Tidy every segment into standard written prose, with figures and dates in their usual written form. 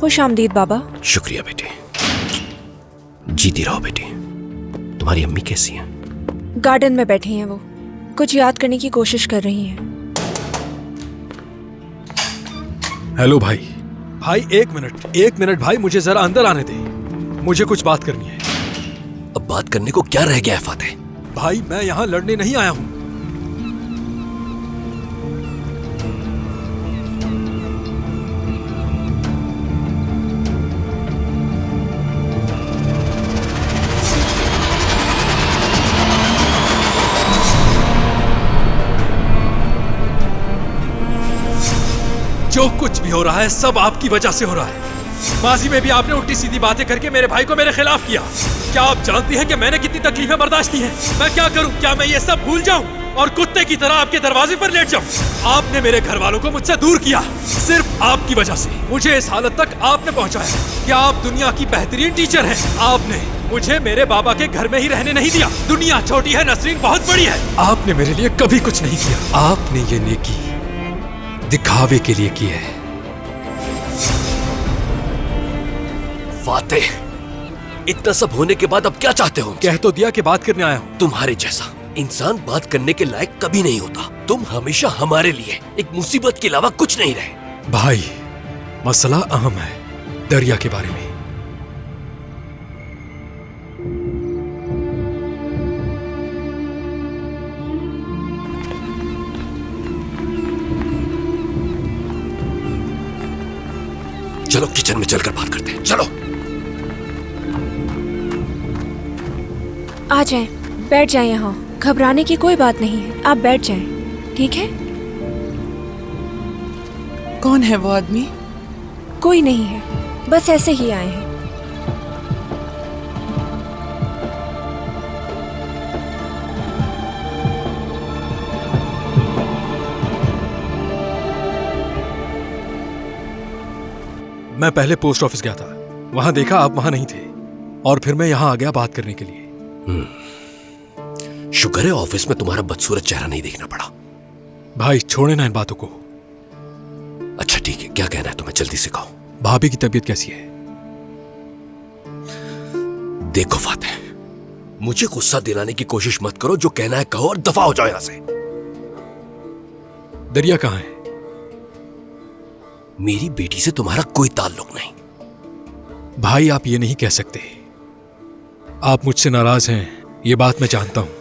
खुश आमदीद बाबा। शुक्रिया बेटे, जीती रहो बेटी। तुम्हारी अम्मी कैसी हैं? गार्डन में बैठी हैं वो, कुछ याद करने की कोशिश कर रही हैं। हेलो भाई। भाई एक मिनट भाई, मुझे जरा अंदर आने दे, मुझे कुछ बात करनी है। अब बात करने को क्या रह गया है फातेह? भाई मैं यहाँ लड़ने नहीं आया हूँ। जो कुछ भी हो रहा है सब आपकी वजह से हो रहा है। माजी में भी आपने उल्टी सीधी बातें करके मेरे भाई को मेरे खिलाफ किया। क्या आप जानती हैं कि मैंने कितनी तकलीफें बर्दाश्त की हैं? मैं क्या करूं? क्या मैं ये सब भूल जाऊं और कुत्ते की तरह आपके दरवाजे पर लेट जाऊं? आपने मेरे घर वालों को मुझसे दूर किया, सिर्फ आपकी वजह से। मुझे इस हालत तक आपने पहुंचाया। क्या आप दुनिया की बेहतरीन टीचर हैं? आपने मुझे मेरे बाबा के घर में ही रहने नहीं दिया। दुनिया छोटी है, नसरीन बहुत बड़ी है। आपने मेरे लिए कभी कुछ नहीं किया। आपने ये नेकी दिखावे के लिए की है। फातेह, इतना सब होने के बाद अब क्या चाहते हो? कह तो दिया कि बात करने आया हूँ। तुम्हारे जैसा इंसान बात करने के लायक कभी नहीं होता। तुम हमेशा हमारे लिए एक मुसीबत के अलावा कुछ नहीं रहे। भाई मसला अहम है, दरिया के बारे में। चलो किचन में चलकर बात करते हैं, चलो। आ जाएं, बैठ जाएं यहाँ। घबराने की कोई बात नहीं है, आप बैठ जाएं, ठीक है? कौन है वो आदमी? कोई नहीं है, बस ऐसे ही आए हैं। मैं पहले पोस्ट ऑफिस गया था, वहां देखा आप वहां नहीं थे, और फिर मैं यहाँ आ गया बात करने के लिए। शुक्र है ऑफिस में तुम्हारा बदसूरत चेहरा नहीं देखना पड़ा। भाई छोड़े ना इन बातों को। अच्छा ठीक है, क्या कहना है तुम्हें? जल्दी से कहो। भाभी की तबीयत कैसी है? देखो फातेह, मुझे गुस्सा दिलाने की कोशिश मत करो। जो कहना है कहो और दफा हो जाओ यहां से। दरिया कहाँ है? मेरी बेटी से तुम्हारा कोई ताल्लुक नहीं। भाई आप ये नहीं कह सकते। आप मुझसे नाराज हैं, ये बात मैं जानता हूं।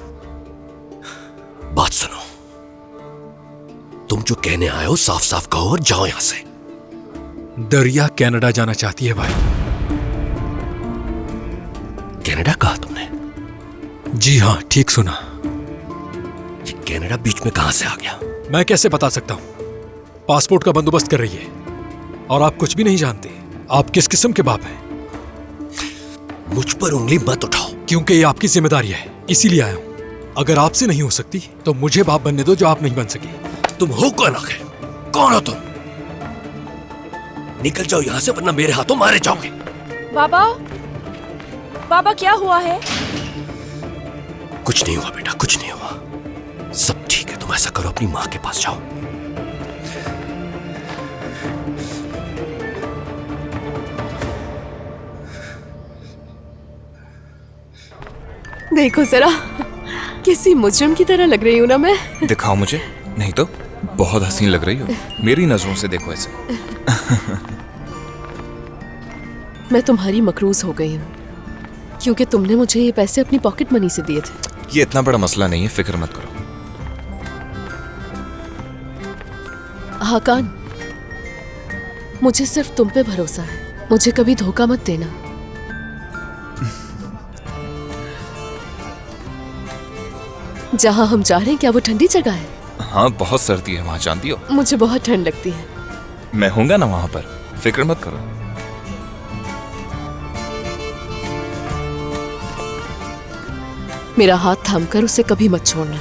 बात सुनो, तुम जो कहने आए हो साफ साफ कहो और जाओ यहां से। दरिया कनाडा जाना चाहती है भाई। कनाडा कहा तुमने? जी हाँ, ठीक सुना। ये कनाडा बीच में कहां से आ गया? मैं कैसे बता सकता हूं? पासपोर्ट का बंदोबस्त कर रही है, और आप कुछ भी नहीं जानते। आप किस किस्म के बाप हैं? मुझ पर उंगली मत उठाओ। क्योंकि ये आपकी जिम्मेदारी है, इसीलिए आया हूं। अगर आपसे नहीं हो सकती तो मुझे बाप बनने दो, जो आप नहीं बन सकी। तुम हो कौन आखिर? कौन हो तुम? निकल जाओ यहां से, वरना मेरे हाथों मारे जाओगे। बाबा, बाबा क्या हुआ है? कुछ नहीं हुआ बेटा, कुछ नहीं हुआ, सब ठीक है। तुम ऐसा करो, अपनी माँ के पास जाओ। देखो जरा, किसी मुजरिम की तरह लग रही हूँ ना मैं? दिखाओ मुझे, नहीं तो बहुत हसीन लग रही हो। मेरी नजरों से देखो ऐसे। मैं तुम्हारी मकरूज हो गई हूँ, क्योंकि तुमने मुझे ये पैसे अपनी पॉकेट मनी से दिए थे। ये इतना बड़ा मसला नहीं है, फिक्र मत करो। हाकान, मुझे सिर्फ तुम पे भरोसा है, मुझे कभी धोखा मत देना। जहाँ हम जा रहे हैं, क्या वो ठंडी जगह है? हाँ, बहुत सर्दी है वहाँ, जानती हो। मुझे बहुत ठंड लगती है। मैं होऊंगा ना वहाँ पर, फिक्र मत करो। मेरा हाथ थामकर उसे कभी मत छोड़ना।